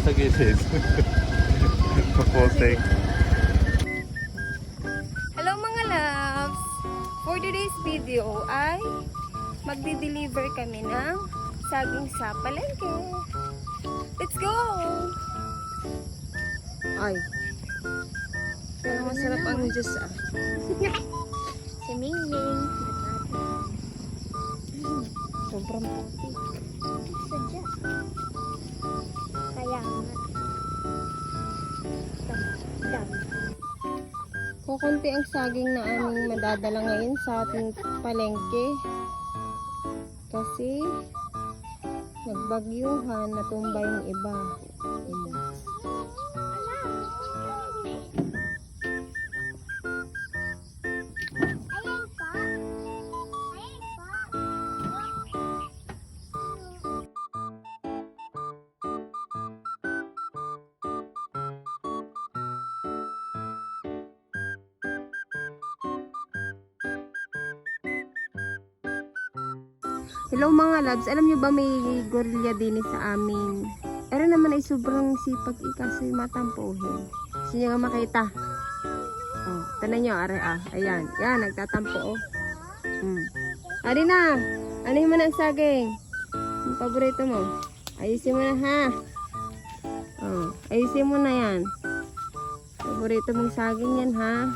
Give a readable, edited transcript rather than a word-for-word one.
sa gilid. Kapotek. Hello mga loves! For today's video ay magdi-deliver kami ng saging sa palengke. Let's go! Ay, pero masarap ang juice ah. Si Ming Ming. Sobrang puti. Sadya. Kaya nga. Dam. Kukunti ang saging na aming madadala ngayon sa ating palengke. Kasi nagbagyuhan, natumba yung iba. Ayan pa. Ayan pa. Hello mga loves, alam nyo ba may gorilla din sa amin? Pero naman ay sobrang sipag kasi matampuhin. Gusto nyo nga makita? Oh, tanan nyo, are ah. Ayan, yan, nagtatampo oh. Ari na, ano mo na ang saging? Yung paborito mo? Ayusin mo na ha. Oh, ayusin mo na yan. Paborito mong saging yan ha.